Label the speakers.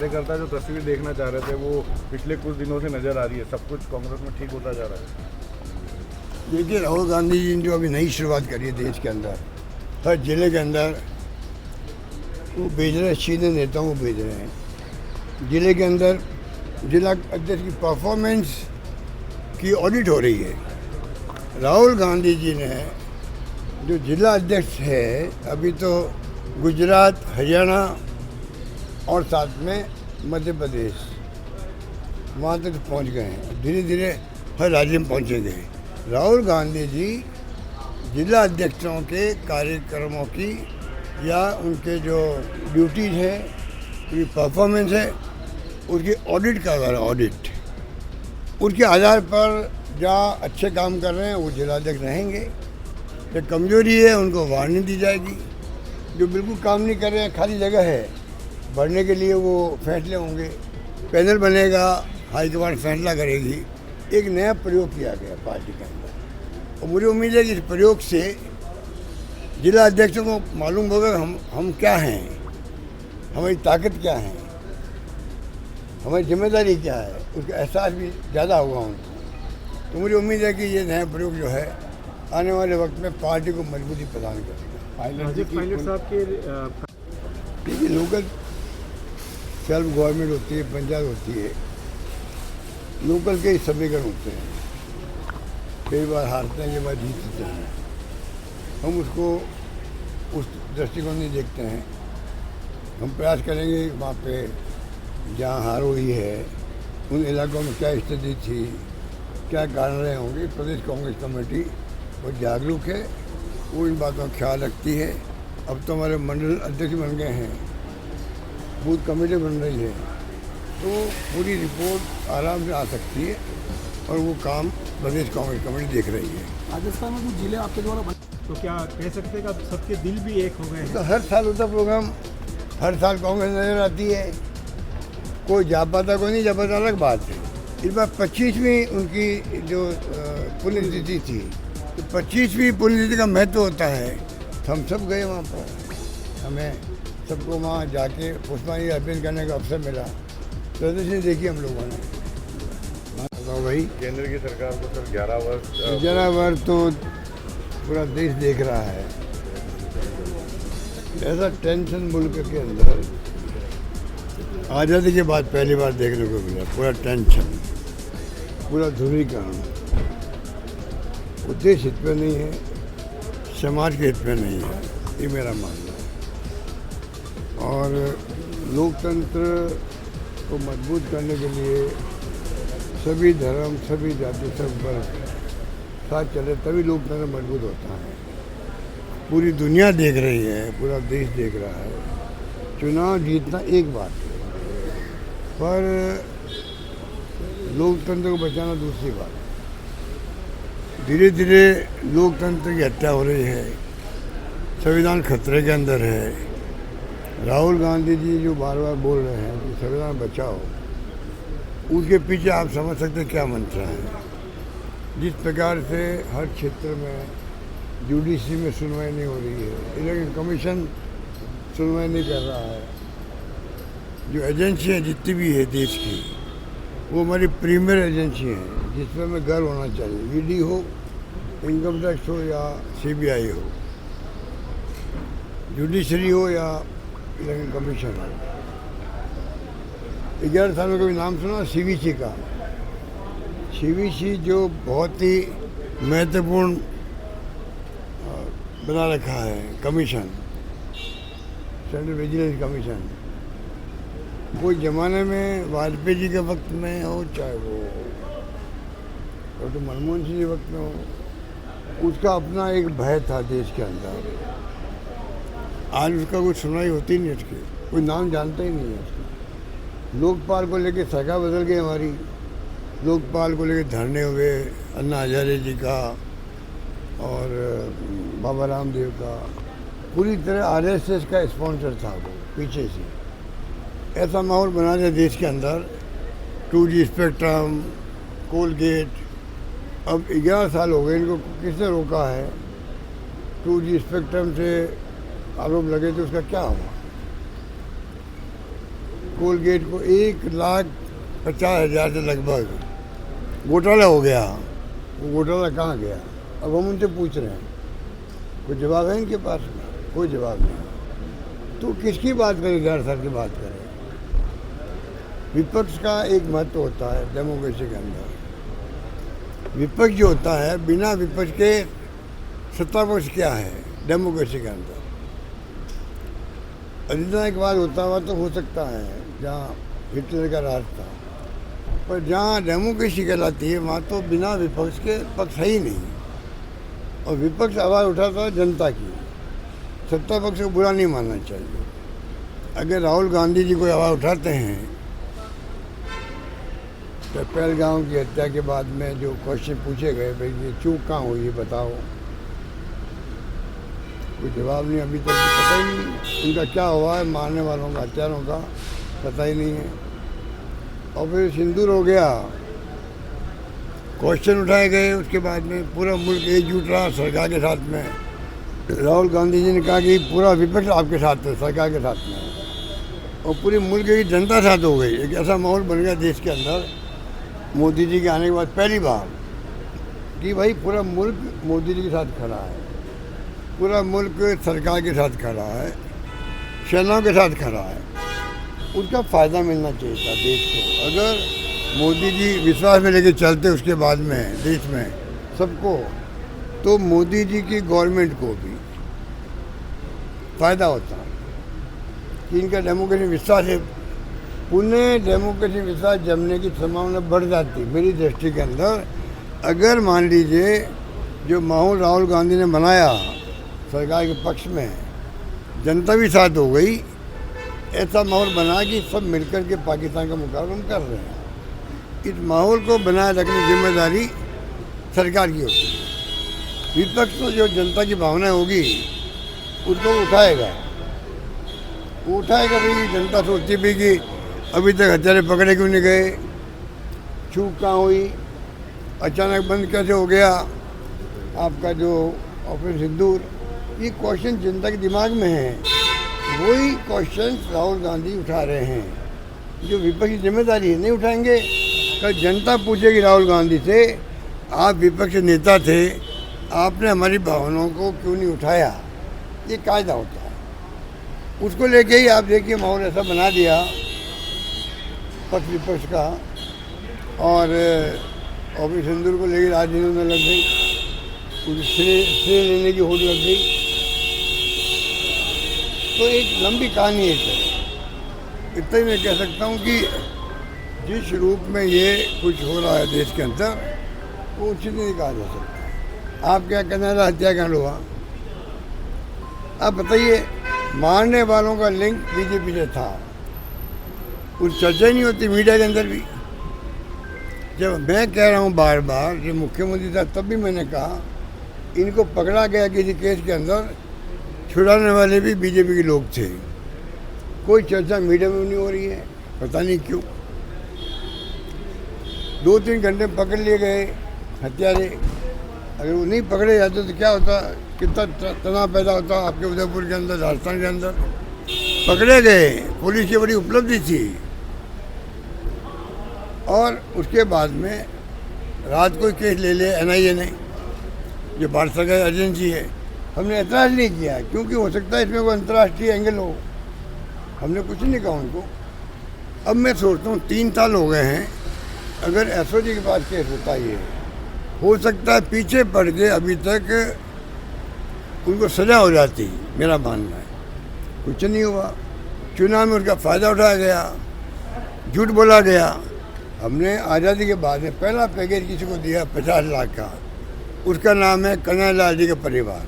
Speaker 1: कार्यकर्ता जो तस्वीर देखना चाह रहे थे वो पिछले कुछ दिनों से नजर आ रही है, सब कुछ कांग्रेस में ठीक होता जा रहा है।
Speaker 2: देखिए, राहुल गांधी जी ने जो अभी नई शुरुआत करी है देश के अंदर, हर जिले के अंदर वो भेज रहे हैं, सीधे नेताओं को भेज रहे हैं। जिले के अंदर जिला अध्यक्ष की परफॉर्मेंस की ऑडिट हो रही है। राहुल गांधी जी ने जो जिला अध्यक्ष है अभी तो गुजरात, हरियाणा और साथ में मध्य प्रदेश वहाँ तक पहुँच गए हैं। धीरे धीरे हर राज्य में पहुँचेंगे। राहुल गांधी जी जिला अध्यक्षों के कार्यक्रमों की या उनके जो ड्यूटीज हैं, उनकी परफॉर्मेंस है, उसकी ऑडिट कर रहे हैं। ऑडिट उसके आधार पर जहाँ अच्छे काम कर रहे हैं वो जिला अध्यक्ष रहेंगे, जो कमजोरी है उनको वार्निंग दी जाएगी। जो बिल्कुल काम नहीं कर रहे हैं, खाली जगह है बढ़ने के लिए, वो फैसले होंगे। पैनल बनेगा, हाईकमांड फैसला करेगी। एक नया प्रयोग किया गया पार्टी के अंदर और मुझे उम्मीद है कि इस प्रयोग से जिला अध्यक्षों को मालूम होगा हम क्या हैं, हमारी ताकत क्या है, हमारी जिम्मेदारी क्या है, उसका एहसास भी ज़्यादा होगा उनको। तो मुझे उम्मीद है कि ये नया प्रयोग जो है आने वाले वक्त में पार्टी को मजबूती प्रदान करेगा।
Speaker 1: पायलट साहब के
Speaker 2: देखिए, लोकल सेल्फ गवर्नमेंट होती है, पंचायत होती है, लोकल के समीकरण होते हैं। कई बार हारते हैं, कई बार जीतते हैं। हम उसको उस दृष्टिकोण नहीं देखते हैं। हम प्रयास करेंगे वहाँ पे जहाँ हार हुई है उन इलाकों में क्या स्थिति थी, क्या कारण रहे होंगे। प्रदेश कांग्रेस कमेटी वो जागरूक है, वो इन बातों का ख्याल रखती है। अब तो हमारे मंडल अध्यक्ष बन गए हैं, बूथ कमेटी बन रही है, तो पूरी रिपोर्ट आराम से आ सकती है और वो काम प्रदेश कांग्रेस कमेटी देख रही है।
Speaker 3: राजस्थान में कुछ जिले आपके द्वारा तो क्या कह सकते हैं कि अब सबके दिल भी एक हो गए हैं?
Speaker 2: तो हर साल होता प्रोग्राम, हर साल कांग्रेस नजर आती है। कोई जा पाता, कोई नहीं जा पाता, अलग बात है। इस बार 25वीं उनकी जो पुण्यतिथि थी, तो 25वीं पुण्यतिथि का महत्व होता है। तो हम सब गए वहाँ पर, हमें सबको वहाँ जाके पुष्पांजलि अर्पित करने का अवसर मिला। प्रदर्शनी देखी हम लोगों ने। बताओ भाई,
Speaker 1: केंद्र की सरकार को सर 11
Speaker 2: 11 वर्ष तो पूरा देश देख रहा है। ऐसा टेंशन मुल्क के अंदर आज़ादी के बाद पहली बार देखने को मिला। पूरा टेंशन, पूरा ध्रुवीकरण। उद्देश्य हित पे नहीं है, समाज के हित पे नहीं है, ये मेरा मानना है। और लोकतंत्र को मजबूत करने के लिए सभी धर्म, सभी जाति, सब वर्ग साथ चले तभी लोकतंत्र मजबूत होता है। पूरी दुनिया देख रही है, पूरा देश देख रहा है। चुनाव जीतना एक बात है, पर लोकतंत्र को बचाना दूसरी बात है। धीरे धीरे लोकतंत्र की हत्या हो रही है, संविधान खतरे के अंदर है। राहुल गांधी जी जो बार बार बोल रहे हैं कि संविधान बचाओ, उसके पीछे आप समझ सकते हैं क्या मंत्र है। जिस प्रकार से हर क्षेत्र में जुडिशरी में सुनवाई नहीं हो रही है, इलेक्शन कमीशन सुनवाई नहीं कर रहा है, जो एजेंसियाँ जितनी भी है देश की, वो हमारी प्रीमियर एजेंसी हैं जिसमें हमें गर्व होना चाहिए। ईडी हो, इनकम टैक्स हो या सीबीआई हो, जुडिशरी हो या इलेक्शन कमीशन हो। 11 सालों का भी नाम सुना सीवीसी का। सीवीसी जो बहुत ही महत्वपूर्ण बना रखा है कमीशन, सेंट्रल विजिलेंस कमीशन। कोई ज़माने में वाजपेयी जी के वक्त में हो, चाहे वो डॉक्टर मनमोहन सिंह के वक्त में हो, उसका अपना एक भय था देश के अंदर। आज उसका कोई सुनवाई होती नहीं, उसकी कोई नाम जानता ही नहीं है उसका। लोकपाल को लेके सरकार बदल गई हमारी। लोकपाल को लेके धरने हुए, अन्ना हजारे जी का और बाबा रामदेव का। पूरी तरह आरएसएस का स्पॉन्सर था वो पीछे से। ऐसा माहौल बना दिया देश के अंदर। 2G स्पेक्ट्रम, कोलगेट, अब 11 साल हो गए इनको, किसने रोका है? 2G स्पेक्ट्रम से आरोप लगे तो उसका क्या हुआ? कोलगेट को 1,50,000 से लगभग घोटाला हो गया। वो घोटाला कहाँ गया? अब हम उनसे पूछ रहे हैं, कोई जवाब है इनके पास में? कोई जवाब नहीं। तो किसकी बात करें? गैर सर की बात करें। विपक्ष का एक महत्व होता है डेमोक्रेसी के अंदर। विपक्ष जो होता है, बिना विपक्ष के सत्ता पक्ष क्या है डेमोक्रेसी के अंदर? अधिनायकवाद होता हुआ तो हो सकता है जहाँ हिटलर का राज था, पर जहाँ डेमोक्रेसी कहलाती है वहाँ तो बिना विपक्ष के पक्ष है ही नहीं। और विपक्ष आवाज़ उठाता है जनता की, सत्ता पक्ष को बुरा नहीं मानना चाहिए। अगर राहुल गांधी जी कोई आवाज़ उठाते हैं तो पहलगाम की हत्या के बाद में जो क्वेश्चन पूछे गए, भाई ये चूक कहाँ हुई है बताओ, कोई जवाब नहीं। अभी तक पता ही नहीं उनका क्या हुआ है, मारने वालों का, हत्यारों का पता ही नहीं है। और फिर सिंदूर हो गया, क्वेश्चन उठाए गए, उसके बाद में पूरा मुल्क एकजुट रहा सरकार के साथ में। राहुल गांधी जी ने कहा कि पूरा विपक्ष आपके साथ है, सरकार के साथ में, और पूरी मुल्क की जनता साथ हो गई। एक ऐसा माहौल बन गया देश के अंदर मोदी जी के आने के बाद पहली बार कि भाई पूरा मुल्क मोदी जी के साथ खड़ा है, पूरा मुल्क सरकार के साथ खड़ा है, सेनाओं के साथ खड़ा है। उसका फ़ायदा मिलना चाहिए था देश को। अगर मोदी जी विश्वास में लेके चलते उसके बाद में देश में सबको, तो मोदी जी की गवर्नमेंट को भी फ़ायदा होता कि इनका डेमोक्रेसी विश्वास है। पुनः डेमोक्रेसी विश्वास जमने की संभावना बढ़ जाती मेरी दृष्टि के अंदर। अगर मान लीजिए जो माहौल राहुल गांधी ने बनाया सरकार के पक्ष में, जनता भी साथ हो गई, ऐसा माहौल बना कि सब मिलकर के पाकिस्तान का मुकाबला हम कर रहे हैं। इस माहौल को बनाए रखने की जिम्मेदारी सरकार की होती है। विपक्ष तो जो जनता की भावना होगी उसको उठाएगा, वो उठाएगा। भाई जनता सोचती भी कि अभी तक हत्यारे पकड़े क्यों नहीं गए, चूक कहाँ हुई, अचानक बंद कैसे हो गया आपका जो ऑपरेशन सिंदूर। ये क्वेश्चन जनता के दिमाग में है, वही क्वेश्चन राहुल गांधी उठा रहे हैं। जो विपक्ष की जिम्मेदारी है, नहीं उठाएंगे। कल जनता पूछेगी राहुल गांधी से, आप विपक्ष नेता थे, आपने हमारी भावनाओं को क्यों नहीं उठाया? ये कायदा होता है। उसको लेके ही आप देखिए माहौल ऐसा बना दिया पक्ष विपक्ष का, और ऑपरेशन सिंदूर को लेकर राजनीति में लग गई, श्रेय लेने की होड़ लग गई। तो एक लंबी कहानी है। इतना ही मैं कह सकता हूँ कि जिस रूप में ये कुछ हो रहा है देश के अंदर, वो उचित नहीं कहा जा सकता। आप क्या कहना है हत्याकांड हुआ? आप बताइए, मारने वालों का लिंक बीजेपी से था, कुछ चर्चा नहीं होती मीडिया के अंदर भी। जब मैं कह रहा हूँ बार बार, जब मुख्यमंत्री था तब भी मैंने कहा इनको पकड़ा गया किसी केस के अंदर, छुड़ाने वाले भी बीजेपी के लोग थे। कोई चर्चा मीडिया में नहीं हो रही है, पता नहीं क्यों। 2-3 घंटे पकड़ लिए गए हत्यारे। अगर वो नहीं पकड़े जाते तो क्या होता, कितना तनाव पैदा होता आपके उदयपुर के अंदर, राजस्थान के अंदर। पकड़े गए, पुलिस की बड़ी उपलब्धि थी। और उसके बाद में रात को केस ले लिया NIA ने, जो भारत सरकार एजेंसी है। हमने ऐतराज़ नहीं किया, क्योंकि हो सकता है इसमें कोई अंतर्राष्ट्रीय एंगल हो। हमने कुछ नहीं कहा उनको। अब मैं सोचता हूँ 3 साल हो गए हैं, अगर SOG के पास केस होता ये, हो सकता है पीछे पड़ के अभी तक उनको सज़ा हो जाती, मेरा मानना है। कुछ नहीं हुआ। चुनाव में उसका फ़ायदा उठाया गया, झूठ बोला गया। हमने आज़ादी के बाद में पहला पैकेज किसी को दिया 50 लाख का, उसका नाम है कन्हैया लाल जी का परिवार।